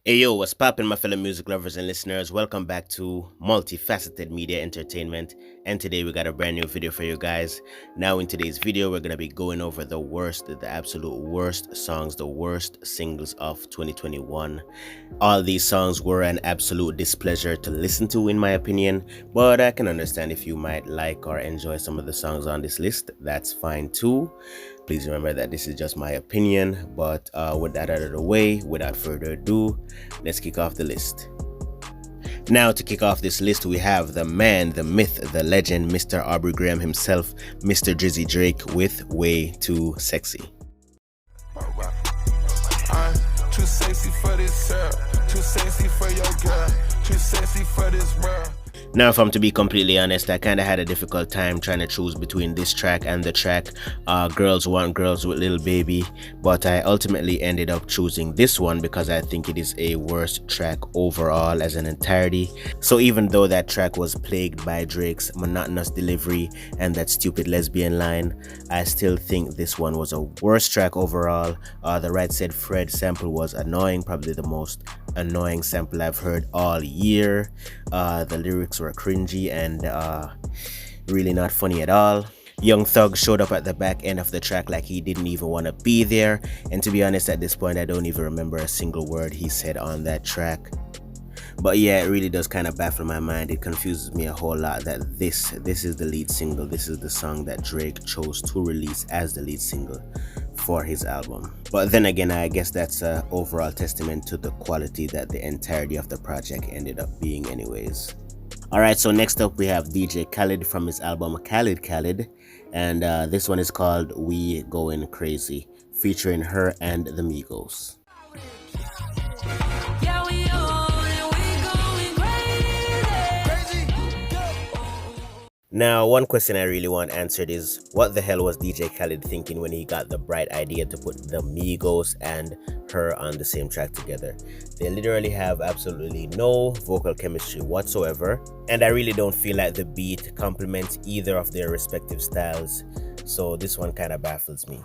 Hey yo, what's poppin', my fellow music lovers and listeners? Welcome back to Multifaceted Media Entertainment. And today we got a brand new video for you guys. Now, in today's video, we're gonna be going over the absolute worst songs, the worst singles of 2021. All these songs were an absolute displeasure to listen to, in my opinion, but I can understand if you might like or enjoy some of the songs on this list. That's fine too. Please remember that this is just my opinion, but with that out of the way, without further ado, let's kick off the list. Now, to kick off this list, we have the man, the myth, the legend, Mr. Aubrey Graham himself, Mr. Drizzy Drake with Way Too Sexy. I'm too sexy for this girl, too sexy for your girl, too sexy for this world. Now, if I'm to be completely honest, I kind of had a difficult time trying to choose between this track and the track Girls Want Girls with Lil Baby, but I ultimately ended up choosing this one because I think it is a worse track overall as an entirety. So even though that track was plagued by Drake's monotonous delivery and that stupid lesbian line, I still think this one was a worse track overall. The Right Said Fred sample was annoying, probably the most annoying sample I've heard all year. The lyrics were cringy and really not funny at all. Young Thug showed up at the back end of the track like he didn't even want to be there, and to be honest, at this point I don't even remember a single word he said on that track. But yeah, it really does kind of baffle my mind. It confuses me a whole lot that this is the lead single. This is the song that Drake chose to release as the lead single for his album. But then again, I guess that's an overall testament to the quality that the entirety of the project ended up being anyways. Alright, so next up we have DJ Khaled from his album Khaled, and this one is called We Going Crazy, featuring her and the Migos. Now, one question I really want answered is, what the hell was DJ Khaled thinking when he got the bright idea to put the Migos and her on the same track together? They literally have absolutely no vocal chemistry whatsoever, and I really don't feel like the beat complements either of their respective styles, so this one kind of baffles me.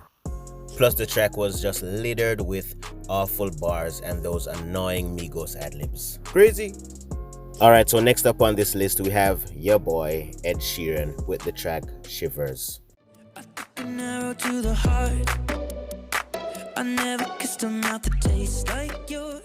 Plus, the track was just littered with awful bars and those annoying Migos ad-libs. Crazy! Alright, so next up on this list we have your boy Ed Sheeran with the track Shivers. I took an arrow to the heart. I never kissed a mouth that tastes like yours.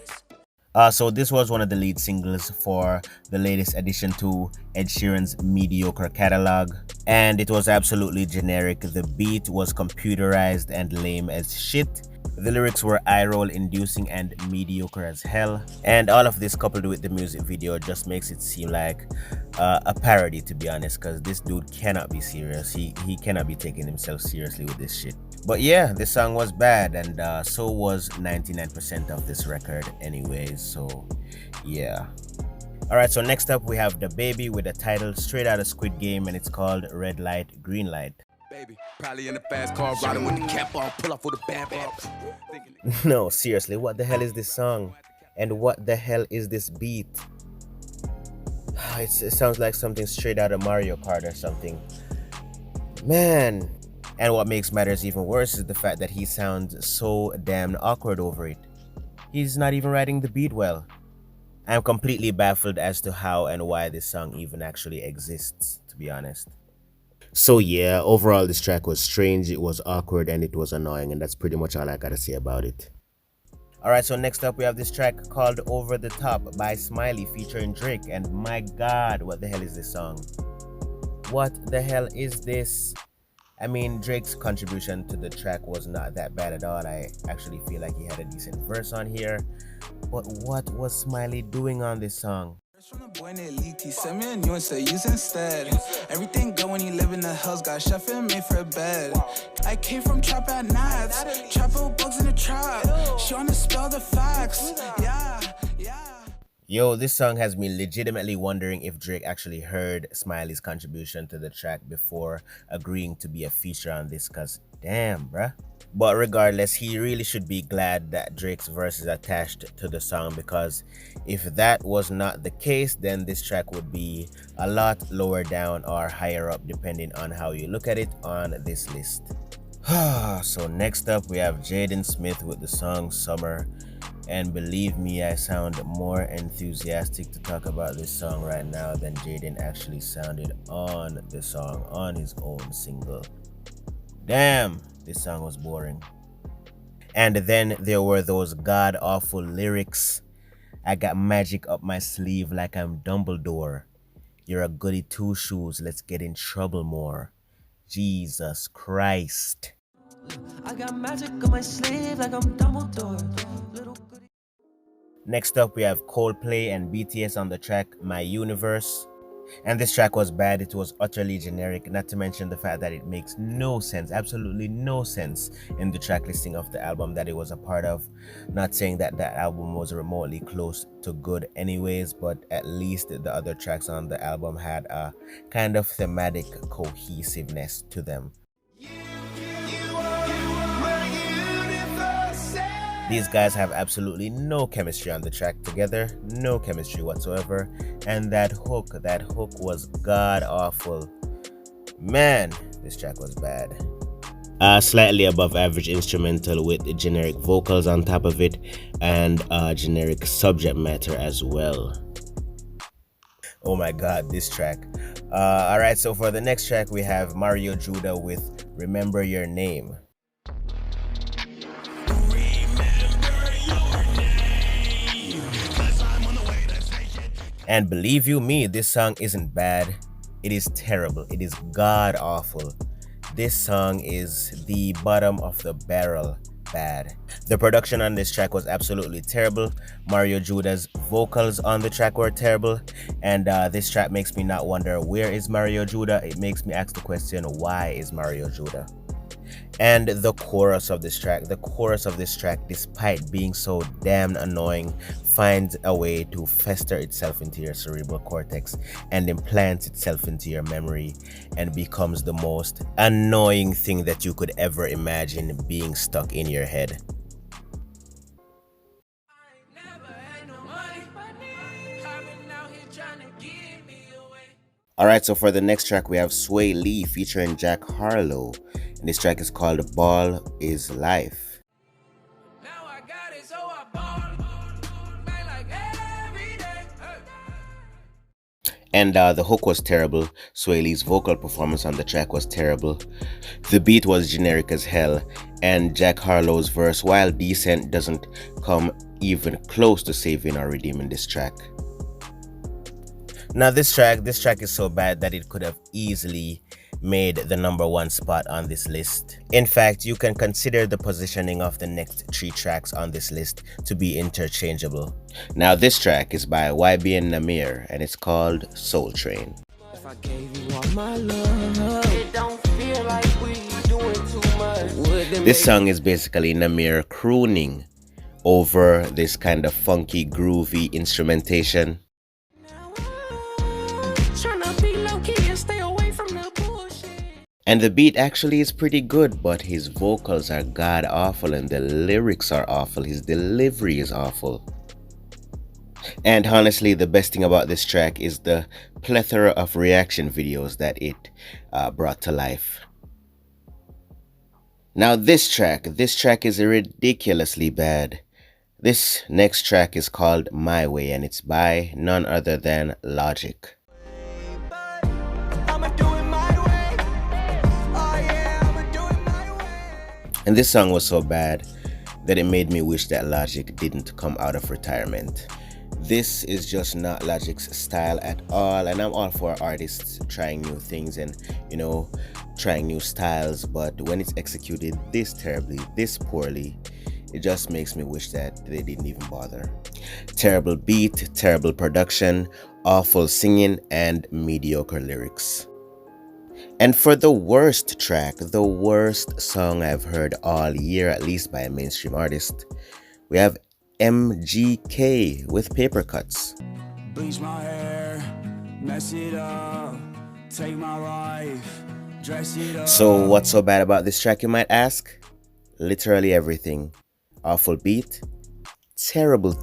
So this was one of the lead singles for the latest addition to Ed Sheeran's mediocre catalog, and it was absolutely generic. The beat was computerized and lame as shit. The lyrics were eye-roll inducing and mediocre as hell, and all of this coupled with the music video just makes it seem like a parody, to be honest, because this dude cannot be serious. He cannot be taking himself seriously with this shit. But yeah, this song was bad, and so was 99% of this record anyways, so yeah. Alright, so next up we have The Baby with a title straight out of Squid Game, and it's called Red Light, Green Light. Baby, probably in a fast car, riding with the cap off, pull off with a bad bad. No, seriously, what the hell is this song? And what the hell is this beat? It sounds like something straight out of Mario Kart or something. Man. And what makes matters even worse is the fact that he sounds so damn awkward over it. He's not even writing the beat well. I'm completely baffled as to how and why this song even actually exists, to be honest. So yeah, overall this track was strange, it was awkward, and it was annoying, and that's pretty much all I gotta say about it. Alright, so next up we have this track called Over the Top by Smiley featuring Drake, and my god, what the hell is this song? What the hell is this? I mean, Drake's contribution to the track was not that bad at all. I actually feel like he had a decent verse on here, but what was Smiley doing on this song? From the boy named Leety, send me a new and say use instead. Everything good when you live in the hills, got chef and made for a bed. I came from trap at nights, trapper bugs in the trap. She wanna spell the facts, yeah. Yo, this song has me legitimately wondering if Drake actually heard Smiley's contribution to the track before agreeing to be a feature on this, cause damn, bruh. But regardless, he really should be glad that Drake's verse is attached to the song, because if that was not the case, then this track would be a lot lower down or higher up depending on how you look at it on this list. So next up we have Jaden Smith with the song Summer, And believe me, I sound more enthusiastic to talk about this song right now than Jaden actually sounded on the song, on his own single. Damn, this song was boring. And then there were those god awful lyrics. I got magic up my sleeve like I'm Dumbledore. You're a goody two shoes, let's get in trouble more. Jesus Christ. I got magic on my sleeve like I'm Dumbledore. Little goody. Next up, we have Coldplay and BTS on the track My Universe. And this track was bad, it was utterly generic, not to mention the fact that it makes no sense, absolutely no sense in the track listing of the album that it was a part of. Not saying that that album was remotely close to good anyways, but at least the other tracks on the album had a kind of thematic cohesiveness to them. These guys have absolutely no chemistry on the track together, no chemistry whatsoever, and that hook was god awful. Man, this track was bad. Slightly above average instrumental with generic vocals on top of it and generic subject matter as well. Oh my god, this track. Alright, so for the next track we have Mario Judah with Remember Your Name. And believe you me, this song isn't bad. It is terrible. It is god awful. This song is the bottom of the barrel bad. The production on this track was absolutely terrible. Mario Judah's vocals on the track were terrible. And this track makes me not wonder where is Mario Judah. It makes me ask the question, why is Mario Judah? And the chorus of this track, despite being so damn annoying, finds a way to fester itself into your cerebral cortex and implants itself into your memory and becomes the most annoying thing that you could ever imagine being stuck in your head. Alright, so for the next track we have Sway Lee featuring Jack Harlow. And this track is called Ball is Life. And the hook was terrible. Sway Lee's vocal performance on the track was terrible. The beat was generic as hell. And Jack Harlow's verse, while decent, doesn't come even close to saving or redeeming this track. Now this track is so bad that it could have easily made the #1 spot on this list. In fact, you can consider the positioning of the next 3 tracks on this list to be interchangeable. Now this track is by YB and Namir and it's called Soul Train. If I gave you all my love, it don't feel like we doing too much. This song is basically Namir crooning over this kind of funky, groovy instrumentation. And the beat actually is pretty good, but his vocals are god awful and the lyrics are awful. His delivery is awful. And honestly, the best thing about this track is the plethora of reaction videos that it brought to life. Now this track is ridiculously bad. This next track is called My Way and it's by none other than Logic. And this song was so bad that it made me wish that Logic didn't come out of retirement. This is just not Logic's style at all, and I'm all for artists trying new things and, trying new styles, but when it's executed this terribly, this poorly, it just makes me wish that they didn't even bother. Terrible beat, terrible production, awful singing, and mediocre lyrics. And for the worst track, the worst song I've heard all year, at least by a mainstream artist, we have MGK with Paper Cuts. Bleach my hair, mess it up, take my life, dress it up. So what's so bad about this track, you might ask? Literally everything. Awful beat, terrible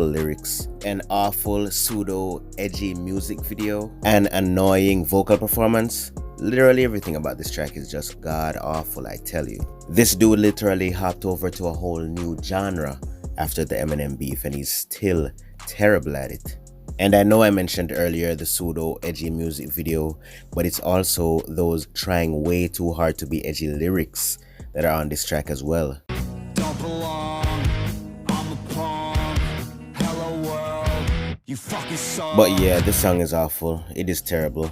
lyrics, an awful pseudo edgy music video, an annoying vocal performance. Literally everything about this track is just god awful, I tell you. This dude literally hopped over to a whole new genre after the Eminem beef, and he's still terrible at it. And I know I mentioned earlier the pseudo edgy music video, but it's also those trying way too hard to be edgy lyrics that are on this track as well. Don't belong, I'm a pawn. Hello world, you fucking suck. But yeah, this song is awful. It is terrible.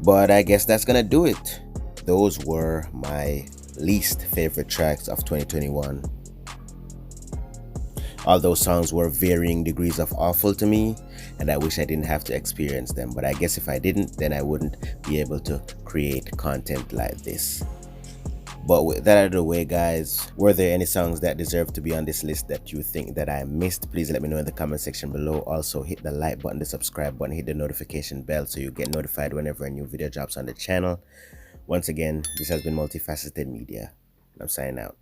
But I guess that's gonna do it. Those were my least favorite tracks of 2021. All those songs were varying degrees of awful to me, and I wish I didn't have to experience them. But I guess if I didn't, then I wouldn't be able to create content like this. But with that out of the way, guys, were there any songs that deserve to be on this list that you think that I missed? Please let me know in the comment section below. Also, hit the like button, the subscribe button, hit the notification bell so you get notified whenever a new video drops on the channel. Once again, this has been Multifaceted Media. I'm signing out.